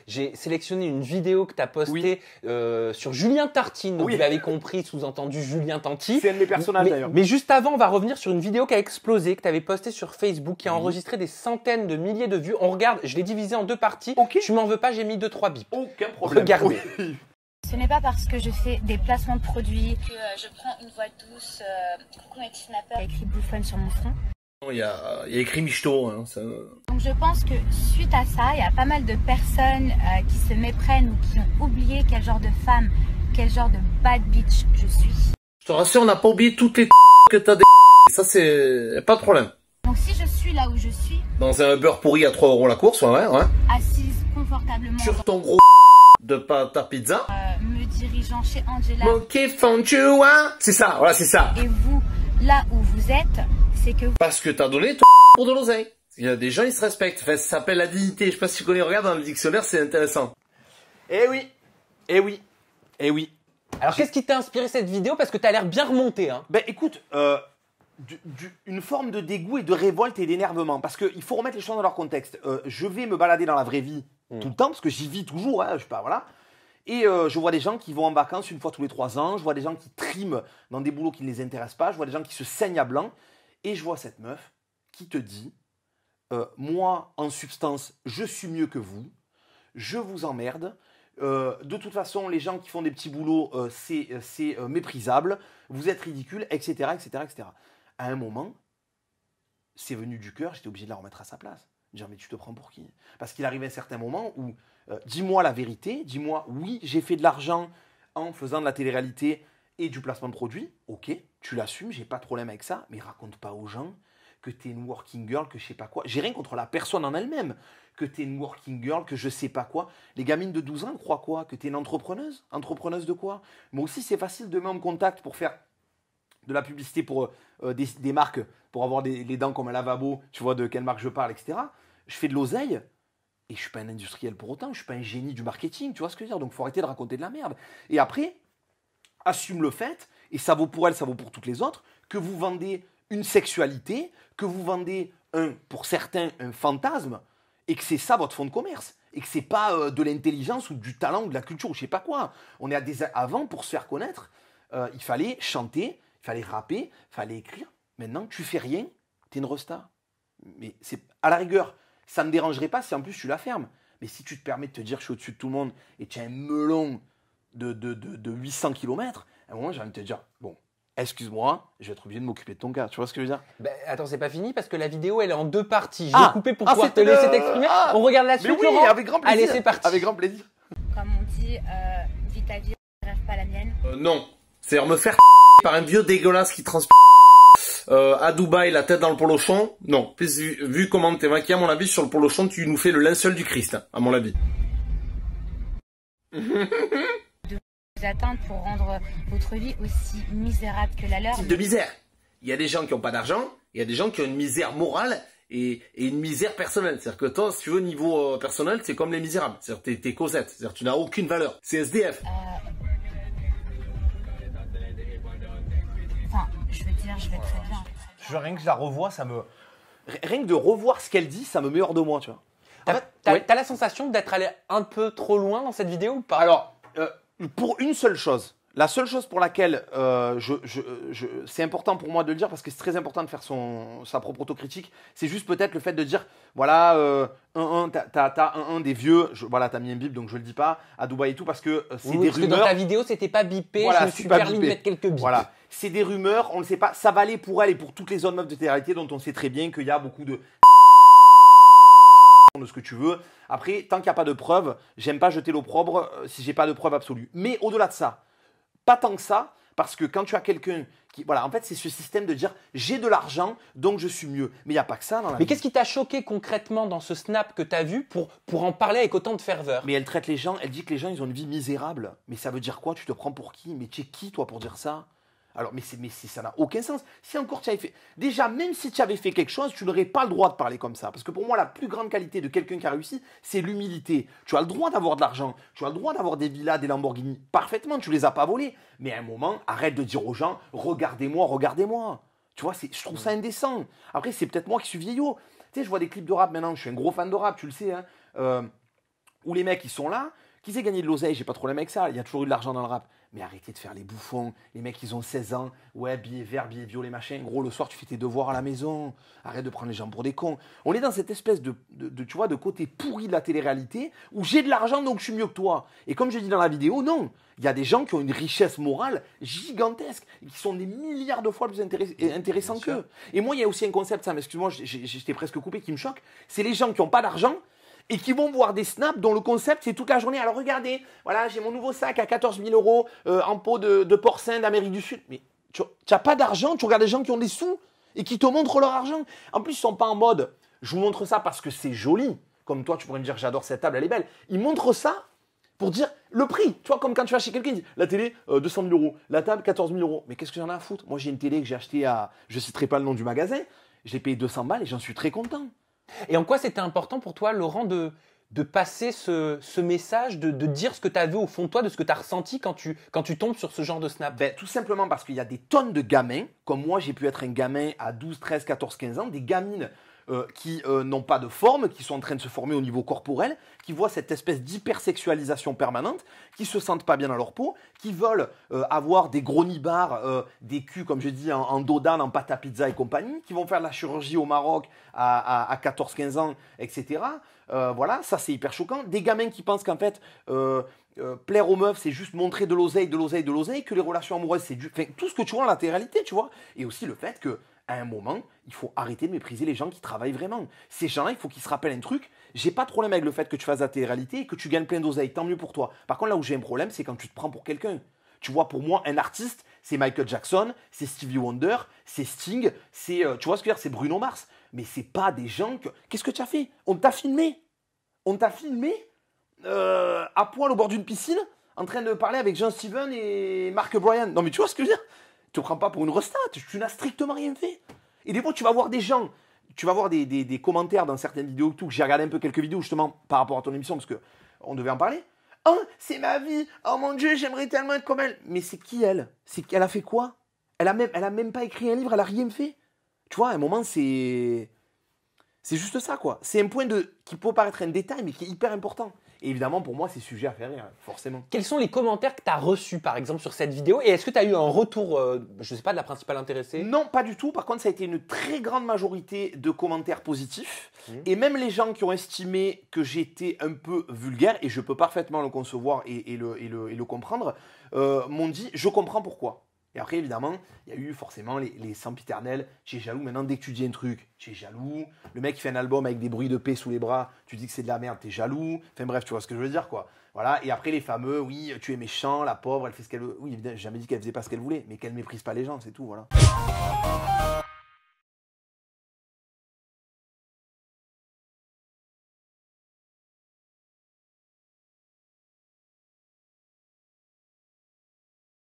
j'ai sélectionné une vidéo que tu as postée sur Julien Tartine. Donc vous l'avez compris, sous-entendu Julien Tanti. C'est un de mes personnages d'ailleurs. Mais juste avant, on va revenir sur une vidéo qui a explosé, que tu avais postée sur Facebook, qui a enregistré des centaines de milliers de vues. On regarde, je l'ai divisé en 2 parties. Tu m'en veux pas, j'ai mis 2-3 bips. Aucun problème. Regardez. Ce n'est pas parce que je fais des placements de produits que je prends une voix douce. Coucou Maxi Snapper. Il y a écrit bouffonne sur mon front. Il y a écrit Michto. Hein, ça... Donc je pense que suite à ça, il y a pas mal de personnes qui se méprennent ou qui ont oublié quel genre de femme, quel genre de bad bitch je suis. Je te rassure, on n'a pas oublié toutes les que t'as des. Ça, c'est pas de problème. Donc si je suis là où je suis, dans un beurre pourri à 3 € la course, ouais. assise confortablement sur ton gros de ta pizza, me dirigeant chez Angela. Mon kiff fondue, hein. C'est ça, voilà, c'est ça. Et vous, là où vous êtes, c'est que... Parce que t'as donné ton pour de l'oseille. Il y a des gens, ils se respectent. Enfin, ça s'appelle la dignité. Je sais pas si tu connais, regarde dans le dictionnaire, c'est intéressant. Eh oui, eh oui, eh oui. Alors qu'est-ce qui t'a inspiré cette vidéo? Parce que t'as l'air bien remonté. Hein. Ben écoute, une forme de dégoût et de révolte et d'énervement. Parce qu'il faut remettre les choses dans leur contexte. Je vais me balader dans la vraie vie tout le temps, parce que j'y vis toujours, hein, je sais pas, voilà. Et je vois des gens qui vont en vacances une fois tous les 3 ans. Je vois des gens qui triment dans des boulots qui ne les intéressent pas. Je vois des gens qui se saignent à blanc. Et je vois cette meuf qui te dit, moi, en substance, je suis mieux que vous. Je vous emmerde. De toute façon, les gens qui font des petits boulots, c'est méprisable. Vous êtes ridicules, etc., etc., etc. À un moment, c'est venu du cœur. J'étais obligé de la remettre à sa place. Dire, mais tu te prends pour qui? Parce qu'il arrive un certain moment où, dis-moi la vérité, dis-moi, oui, j'ai fait de l'argent en faisant de la télé-réalité et du placement de produits. Ok, tu l'assumes, j'ai pas de problème avec ça, mais raconte pas aux gens que tu es une working girl, que je sais pas quoi. J'ai rien contre la personne en elle-même, que tu es une working girl, que je sais pas quoi. Les gamines de 12 ans croient quoi? Que tu es une entrepreneuse? Entrepreneuse de quoi? Moi aussi, c'est facile de mettre en contact pour faire de la publicité pour des marques, pour avoir les dents comme un lavabo, tu vois de quelle marque je parle, etc. Je fais de l'oseille et je suis pas un industriel pour autant, je suis pas un génie du marketing, tu vois ce que je veux dire? Donc, faut arrêter de raconter de la merde. Et après, assume le fait, et ça vaut pour elle, ça vaut pour toutes les autres, que vous vendez une sexualité, que vous vendez, pour certains, un fantasme, et que c'est ça votre fonds de commerce, et que c'est pas de l'intelligence ou du talent ou de la culture ou je sais pas quoi. On est avant, pour se faire connaître, il fallait chanter, il fallait rapper, il fallait écrire. Maintenant, tu fais rien, t'es une resta. Mais c'est à la rigueur, ça ne me dérangerait pas si en plus tu la fermes. Mais si tu te permets de te dire je suis au-dessus de tout le monde et tu as un melon de 800 km, à un moment j'ai envie de te dire, bon, excuse-moi, je vais être obligé de m'occuper de ton cas. Tu vois ce que je veux dire? Ben, attends, c'est pas fini parce que la vidéo elle est en 2 parties. Je l'ai coupée pour pouvoir te laisser t'exprimer. On regarde la suite, mais oui, Laurent. avec grand plaisir. Allez, c'est parti. Avec grand plaisir. Comme on dit, vis ta vie, rêve pas la mienne. Non. C'est-à-dire me faire par un vieux dégueulasse qui transpire à Dubaï, la tête dans le polochon. Non. Plus vu comment t'es maquillé, à mon avis, sur le polochon, tu nous fais le linceul du Christ, hein, à mon avis. De vous atteindre pour rendre votre vie aussi misérable que la leur. Type de misère. Il y a des gens qui n'ont pas d'argent, il y a des gens qui ont une misère morale et une misère personnelle. C'est-à-dire que toi, si tu veux, niveau personnel, c'est comme les misérables. C'est-à-dire t'es Cosette. C'est-à-dire tu n'as aucune valeur. C'est SDF. Enfin, je veux dire, je vais très bien. Rien que je la revois, ça me... Rien que de revoir ce qu'elle dit, ça me met hors de moi, tu vois. T'as la sensation d'être allé un peu trop loin dans cette vidéo ou pas? Alors, pour une seule chose, la seule chose pour laquelle c'est important pour moi de le dire, parce que c'est très important de faire sa propre autocritique, c'est juste peut-être le fait de dire, voilà, t'as des vieux, voilà, t'as mis un bip, donc je le dis pas, à Dubaï et tout, parce que c'est des parce que rumeurs. dans ta vidéo, c'était pas bipé, Voilà, je me suis c'est pas permis de bipé. mettre quelques bips. Voilà, c'est des rumeurs, on ne sait pas, ça valait pour elle et pour toutes les autres meufs de télé-réalité dont on sait très bien qu'il y a beaucoup de ce que tu veux. Après, tant qu'il n'y a pas de preuves, j'aime pas jeter l'opprobre si j'ai pas de preuves absolues. Mais au-delà de ça, pas tant que ça, parce que quand tu as quelqu'un qui... Voilà, en fait, c'est ce système de dire j'ai de l'argent, donc je suis mieux. Mais il n'y a pas que ça dans la vie. Mais qu'est-ce qui t'a choqué concrètement dans ce snap que t'as vu pour en parler avec autant de ferveur? Mais elle traite les gens, elle dit que les gens, ils ont une vie misérable. Mais ça veut dire quoi? Tu te prends pour qui? Mais tu es qui, toi, pour dire ça? Alors, mais ça n'a aucun sens. Si encore tu avais fait... Déjà, même si tu avais fait quelque chose, tu n'aurais pas le droit de parler comme ça. Parce que pour moi, la plus grande qualité de quelqu'un qui a réussi, c'est l'humilité. Tu as le droit d'avoir de l'argent. Tu as le droit d'avoir des villas, des Lamborghini. Parfaitement, tu les as pas volés. Mais à un moment, arrête de dire aux gens, regardez-moi, regardez-moi. Tu vois, je trouve ça indécent. Après, c'est peut-être moi qui suis vieillot. Tu sais, je vois des clips de rap maintenant. Je suis un gros fan de rap, tu le sais. Hein. où les mecs, ils sont là. Qui sait gagner de l'oseille? J'ai pas de problème avec ça. Il y a toujours eu de l'argent dans le rap. Mais arrêtez de faire les bouffons. Les mecs, ils ont 16 ans. Ouais, billets verts, billets violets, machin. Gros, le soir, tu fais tes devoirs à la maison. Arrête de prendre les gens pour des cons. On est dans cette espèce tu vois, de côté pourri de la télé-réalité où j'ai de l'argent, donc je suis mieux que toi. Et comme je dis dans la vidéo, non. Il y a des gens qui ont une richesse morale gigantesque et qui sont des milliards de fois plus intéressants qu'eux. Et moi, il y a aussi un concept, ça, mais excuse-moi, j'étais presque coupé, qui me choque. C'est les gens qui n'ont pas d'argent et qui vont voir des snaps dont le concept c'est toute la journée. Alors regardez, voilà, j'ai mon nouveau sac à 14 000 € en peau de porcin d'Amérique du Sud. Mais tu n'as pas d'argent, tu regardes des gens qui ont des sous et qui te montrent leur argent. En plus, ils ne sont pas en mode, je vous montre ça parce que c'est joli. Comme toi, tu pourrais me dire, j'adore cette table, elle est belle. Ils montrent ça pour dire le prix. Tu vois, comme quand tu vas chez quelqu'un, il dit, la télé, 200 000 €. La table, 14 000 €. Mais qu'est-ce que j'en ai à foutre? Moi, j'ai une télé que j'ai achetée à, je ne citerai pas le nom du magasin, je l'ai payé 200 balles et j'en suis très content. Et en quoi c'était important pour toi, Laurent, de passer ce message, de dire ce que tu avais au fond de toi, de ce que tu as ressenti quand tu tombes sur ce genre de snap? Tout simplement parce qu'il y a des tonnes de gamins, comme moi j'ai pu être un gamin à 12, 13, 14, 15 ans, des gamines qui n'ont pas de forme, qui sont en train de se former au niveau corporel, qui voient cette espèce d'hypersexualisation permanente, qui se sentent pas bien dans leur peau, qui veulent avoir des gros nibards, des culs, comme je dis, en dodane, en pâte à pizza et compagnie, qui vont faire de la chirurgie au Maroc à 14-15 ans, etc. Voilà, ça c'est hyper choquant. Des gamins qui pensent qu'en fait, plaire aux meufs, c'est juste montrer de l'oseille, que les relations amoureuses, c'est du... Enfin, tout ce que tu vois dans la télé-réalité, tu vois. Et aussi le fait que à un moment, il faut arrêter de mépriser les gens qui travaillent vraiment. Ces gens-là, il faut qu'ils se rappellent un truc. J'ai pas de problème avec le fait que tu fasses la télé-réalité et que tu gagnes plein d'oseille. Tant mieux pour toi. Par contre, là où j'ai un problème, c'est quand tu te prends pour quelqu'un. Tu vois, pour moi, un artiste, c'est Michael Jackson, c'est Stevie Wonder, c'est Sting, c'est, tu vois ce que je veux dire, c'est Bruno Mars. Mais c'est pas des gens que... Qu'est-ce que tu as fait? On t'a filmé. On t'a filmé à poil au bord d'une piscine, en train de parler avec John Steven et Mark Bryan. Non mais tu vois ce que je veux dire? Tu te prends pas pour une resta, tu n'as strictement rien fait. Et des fois, tu vas voir des gens, tu vas voir des commentaires dans certaines vidéos, tout, que j'ai regardé un peu quelques vidéos justement par rapport à ton émission, parce qu'on devait en parler. Oh, c'est ma vie, oh mon Dieu, j'aimerais tellement être comme elle. Mais c'est qui elle? Elle a fait quoi? Elle a même pas écrit un livre, elle a rien fait. Tu vois, à un moment, c'est juste ça, quoi. C'est un point qui peut paraître un détail, mais qui est hyper important. Et évidemment, pour moi, c'est sujet à faire rire, forcément. Quels sont les commentaires que tu as reçus, par exemple, sur cette vidéo? Et est-ce que tu as eu un retour, je ne sais pas, de la principale intéressée? Non, pas du tout. Par contre, ça a été une très grande majorité de commentaires positifs. Et même les gens qui ont estimé que j'étais un peu vulgaire, et je peux parfaitement le concevoir et le comprendre, m'ont dit « je comprends pourquoi ». Et après, évidemment, il y a eu forcément les sempiternels. Tu es jaloux. Maintenant, dès que tu dis un truc, tu es jaloux. Le mec qui fait un album avec des bruits de paix sous les bras, tu dis que c'est de la merde, tu es jaloux. Enfin bref, tu vois ce que je veux dire, quoi. Voilà. Et après, les fameux, oui, tu es méchant, la pauvre, elle fait ce qu'elle veut. Oui, évidemment, j'ai jamais dit qu'elle faisait pas ce qu'elle voulait, mais qu'elle méprise pas les gens, c'est tout, voilà.